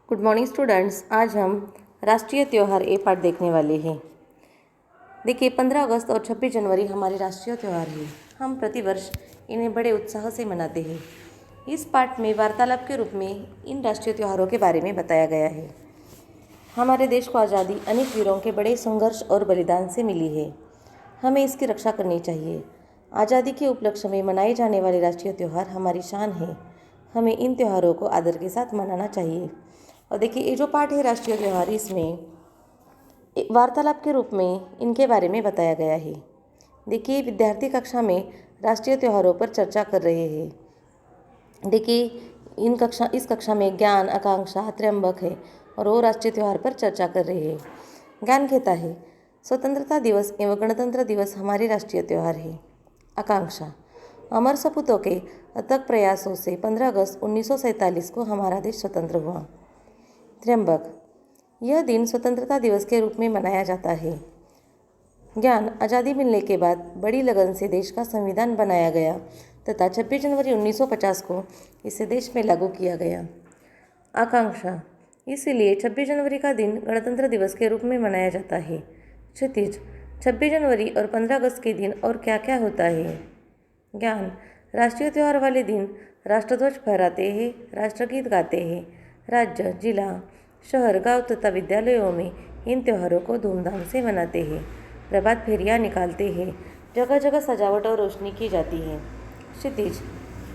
Good morning students. आज हम राष्ट्रीय त्यौहार ए पार्ट देखने वाले हैं। देखिए, 15 अगस्त और 26 जनवरी हमारे राष्ट्रीय त्यौहार हैं। हम प्रतिवर्ष इन्हें बड़े उत्साह से मनाते हैं। इस पार्ट में वार्तालाप के रूप में इन राष्ट्रीय त्यौहारों के बारे में बताया गया है। हमारे देश को आज़ादी अनेक वीरों के बड़े संघर्ष और बलिदान से मिली है। हमें इसकी रक्षा करनी चाहिए। आज़ादी के उपलक्ष्य में मनाए जाने वाले राष्ट्रीय त्यौहार हमारी शान है। हमें इन त्योहारों को आदर के साथ मनाना चाहिए। और देखिए, ये जो पाठ है राष्ट्रीय त्यौहार, इसमें वार्तालाप के रूप में इनके बारे में बताया गया है। देखिए, विद्यार्थी कक्षा में राष्ट्रीय त्योहारों पर चर्चा कर रहे हैं। देखिए, इस कक्षा में ज्ञान, आकांक्षा, त्र्यंबक है और वो राष्ट्रीय त्यौहार पर चर्चा कर रहे हैं। ज्ञान कहता है, स्वतंत्रता दिवस एवं गणतंत्र दिवस हमारे राष्ट्रीय त्यौहार है। आकांक्षा, अमर सपूतों के अथक प्रयासों से 15 अगस्त 1947 को हमारा देश स्वतंत्र हुआ। त्र्यंबक, यह दिन स्वतंत्रता दिवस के रूप में मनाया जाता है। ज्ञान, आज़ादी मिलने के बाद बड़ी लगन से देश का संविधान बनाया गया तथा 26 जनवरी 1950 को इसे देश में लागू किया गया। आकांक्षा, इसलिए 26 जनवरी का दिन गणतंत्र दिवस के रूप में मनाया जाता है। क्षितिज, 26 जनवरी और 15 अगस्त के दिन और क्या क्या होता है। ज्ञान, राष्ट्रीय त्यौहार वाले दिन राष्ट्रध्वज फहराते हैं, राष्ट्रगीत गाते हैं। राज्य, जिला, शहर, गांव तथा विद्यालयों में इन त्योहारों को धूमधाम से मनाते हैं। प्रभात फेरियां निकालते हैं। जगह जगह सजावट और रोशनी की जाती है। क्षितिज,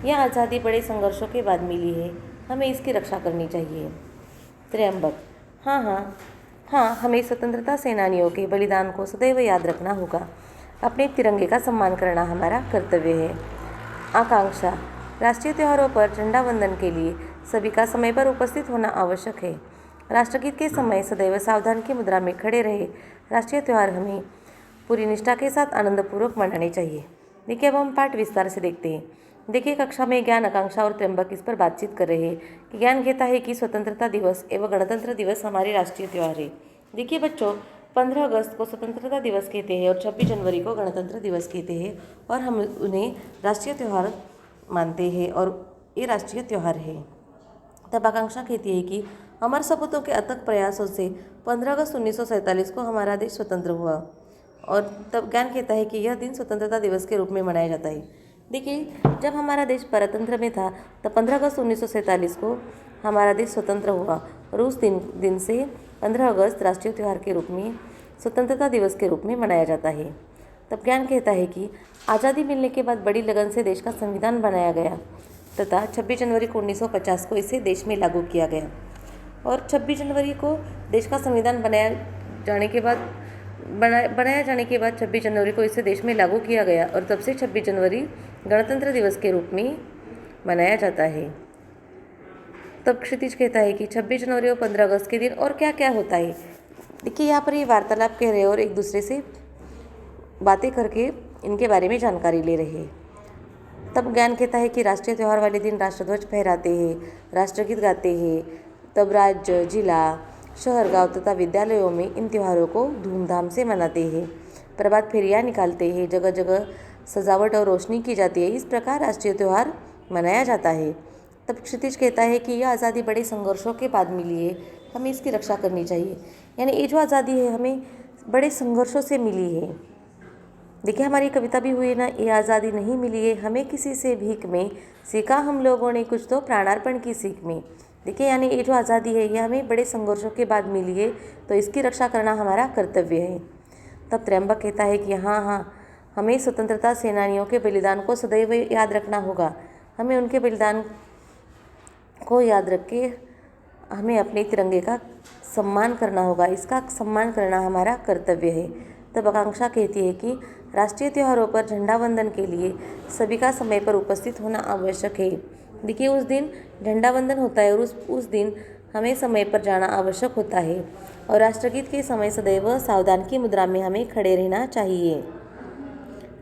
यह आज़ादी बड़े संघर्षों के बाद मिली है। हमें इसकी रक्षा करनी चाहिए। त्र्यंबक, हाँ, हमें स्वतंत्रता सेनानियों के बलिदान को सदैव याद रखना होगा। अपने तिरंगे का सम्मान करना हमारा कर्तव्य है। आकांक्षा, राष्ट्रीय त्योहारों पर झंडा वंदन के लिए सभी का समय पर उपस्थित होना आवश्यक है। राष्ट्रगीत के समय सदैव सावधान की मुद्रा में खड़े रहे। राष्ट्रीय त्यौहार हमें पूरी निष्ठा के साथ आनंदपूर्वक मनाने चाहिए। देखिए, अब हम पाठ विस्तार से देखते हैं। देखिए, कक्षा में ज्ञान, आकांक्षा और त्र्यंबक इस पर बातचीत कर रहे हैं कि ज्ञान कहता है कि स्वतंत्रता दिवस एवं गणतंत्र दिवस हमारे राष्ट्रीय त्यौहार है। देखिए बच्चों, 15 अगस्त को स्वतंत्रता दिवस कहते हैं और 26 जनवरी को गणतंत्र दिवस कहते हैं और हम उन्हें राष्ट्रीय त्यौहार मानते हैं और ये राष्ट्रीय त्यौहार है। तब आकांक्षा कहती है कि अमर सपूतों के अथक प्रयासों से 15 अगस्त 1947 को हमारा देश स्वतंत्र हुआ। और तब ज्ञान कहता है कि यह दिन स्वतंत्रता दिवस के रूप में मनाया जाता है। देखिए, जब हमारा देश परतंत्र में था तब 15 अगस्त 1947 को हमारा देश स्वतंत्र हुआ और उस दिन से 15 अगस्त राष्ट्रीय त्यौहार के रूप में, स्वतंत्रता दिवस के रूप में मनाया जाता है। तब ज्ञान कहता है कि आज़ादी मिलने के बाद बड़ी लगन से देश का संविधान बनाया गया तथा 26 जनवरी को 1950 को इसे देश में लागू किया गया। और 26 जनवरी को देश का संविधान बनाया जाने के बाद 26 जनवरी को इसे देश में लागू किया गया और तब से 26 जनवरी गणतंत्र दिवस के रूप में मनाया जाता है। तब क्षितिज कहता है कि 26 जनवरी और 15 अगस्त के दिन और क्या क्या होता है। देखिए, यहाँ पर ये वार्तालाप कह रहे हैं और एक दूसरे से बातें करके इनके बारे में जानकारी ले रहे हैं। तब ज्ञान कहता है कि राष्ट्रीय त्यौहार वाले दिन राष्ट्रध्वज फहराते हैं, राष्ट्रगीत गाते हैं। तब राज्य, जिला, शहर, गांव तथा विद्यालयों में इन त्योहारों को धूमधाम से मनाते हैं। प्रभात फेरियां निकालते हैं। जगह जगह सजावट और रोशनी की जाती है। इस प्रकार राष्ट्रीय त्यौहार मनाया जाता है। तब क्षितिज कहता है कि यह आज़ादी बड़े संघर्षों के बाद मिली है। हमें इसकी रक्षा करनी चाहिए। यानी ये जो आज़ादी है हमें बड़े संघर्षों से मिली है। देखिए, हमारी कविता भी हुई ना, ये आज़ादी नहीं मिली है हमें किसी से भीख में, सीखा हम लोगों ने कुछ तो प्राणार्पण की सीख में। देखिए, यानी ये जो आज़ादी है ये हमें बड़े संघर्षों के बाद मिली है, तो इसकी रक्षा करना हमारा कर्तव्य है। तब त्र्यंबक कहता है कि हाँ, हमें स्वतंत्रता सेनानियों के बलिदान को सदैव याद रखना होगा। हमें उनके बलिदान को याद रख के हमें अपने तिरंगे का सम्मान करना होगा। इसका सम्मान करना हमारा कर्तव्य है। तब आकांक्षा कहती है कि राष्ट्रीय त्योहारों पर झंडा वंदन के लिए सभी का समय पर उपस्थित होना आवश्यक है। देखिए, उस दिन झंडा वंदन होता है और उस दिन हमें समय पर जाना आवश्यक होता है और राष्ट्रगीत के समय सदैव सावधान की मुद्रा में हमें खड़े रहना चाहिए।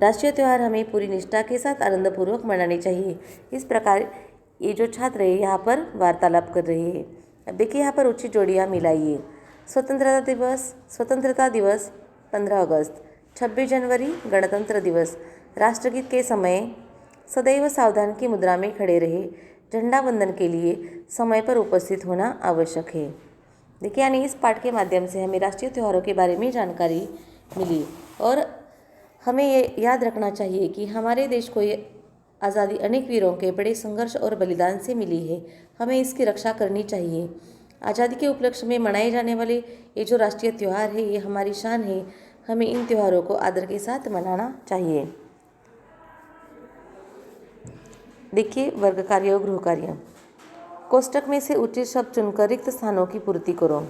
राष्ट्रीय त्यौहार हमें पूरी निष्ठा के साथ आनंदपूर्वक मनाने चाहिए। इस प्रकार ये जो छात्र है यहाँ पर वार्तालाप कर रहे हैं। अब देखिए, यहाँ पर उचित जोड़ियाँ मिलाइए। स्वतंत्रता दिवस 15 अगस्त, 26 जनवरी गणतंत्र दिवस। राष्ट्रगीत के समय सदैव सावधान की मुद्रा में खड़े रहे। झंडा वंदन के लिए समय पर उपस्थित होना आवश्यक है। देखिए, यानी इस पाठ के माध्यम से हमें राष्ट्रीय त्योहारों के बारे में जानकारी मिली और हमें ये याद रखना चाहिए कि हमारे देश को ये आज़ादी अनेक वीरों के बड़े संघर्ष और बलिदान से मिली है। हमें इसकी रक्षा करनी चाहिए। आज़ादी के उपलक्ष्य में मनाए जाने वाले ये जो राष्ट्रीय त्यौहार है, ये हमारी शान है। हमें इन त्योहारों को आदर के साथ मनाना चाहिए। देखिए, वर्ग कार्य और गृह कार्य। कोष्टक में से उचित शब्द चुनकर रिक्त स्थानों की पूर्ति करो।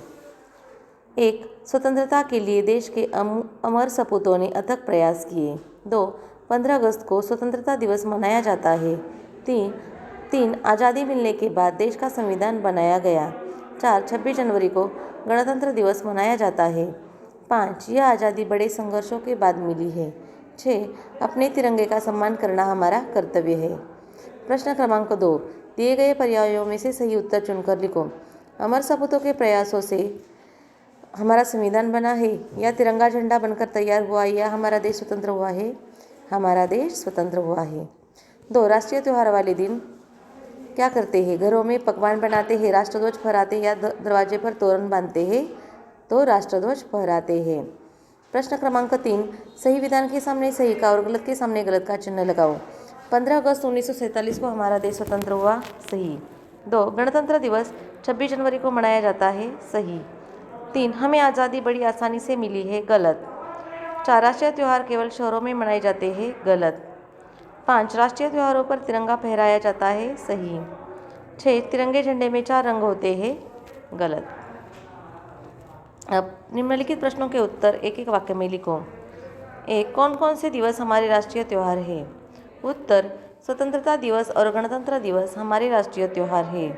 1. स्वतंत्रता के लिए देश के अमर सपूतों ने अथक प्रयास किए। 2. 15 अगस्त को स्वतंत्रता दिवस मनाया जाता है। 3. आज़ादी मिलने के बाद देश का संविधान बनाया गया। 4. 26 जनवरी को गणतंत्र दिवस मनाया जाता है। 5. यह आज़ादी बड़े संघर्षों के बाद मिली है। 6. अपने तिरंगे का सम्मान करना हमारा कर्तव्य है। प्रश्न क्रमांक 2. दिए गए पर्यायों में से सही उत्तर चुनकर लिखो। अमर सपूतों के प्रयासों से हमारा संविधान बना है, या तिरंगा झंडा बनकर तैयार हुआ, या हमारा देश स्वतंत्र हुआ है। हमारा देश स्वतंत्र हुआ है। 2. राष्ट्रीय त्यौहार वाले दिन क्या करते हैं? घरों में पकवान बनाते हैं, राष्ट्रध्वज फहराते हैं, या दरवाजे पर तोरण बांधते हैं? तो राष्ट्रध्वज फहराते हैं। प्रश्न क्रमांक 3. सही विधान के सामने सही का और गलत के सामने गलत का चिन्ह लगाओ। 15 अगस्त 1947 को हमारा देश स्वतंत्र हुआ। सही। 2. गणतंत्र दिवस 26 जनवरी को मनाया जाता है। सही। 3. हमें आज़ादी बड़ी आसानी से मिली है। गलत। 4. राष्ट्रीय त्यौहार केवल शहरों में मनाए जाते हैं। गलत। 5. राष्ट्रीय त्योहारों पर तिरंगा फहराया जाता है। सही। 6. तिरंगे झंडे में 4 रंग होते हैं। गलत। अब निम्नलिखित प्रश्नों के उत्तर एक एक वाक्य में लिखो। 1. कौन कौन से दिवस हमारे राष्ट्रीय त्यौहार है? उत्तर: स्वतंत्रता दिवस और गणतंत्र दिवस हमारे राष्ट्रीय त्यौहार है।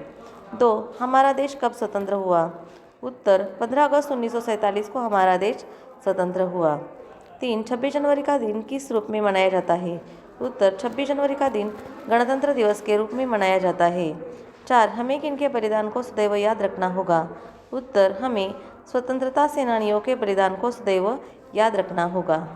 2. हमारा देश कब स्वतंत्र हुआ? उत्तर: 15 अगस्त 1947 को हमारा देश स्वतंत्र हुआ। 3. 26 जनवरी का दिन किस रूप में मनाया जाता है? उत्तर: 26 जनवरी का दिन गणतंत्र दिवस के रूप में मनाया जाता है। 4. हमें किनके बलिदान को सदैव याद रखना होगा? उत्तर: हमें स्वतंत्रता सेनानियों के बलिदान को सदैव याद रखना होगा।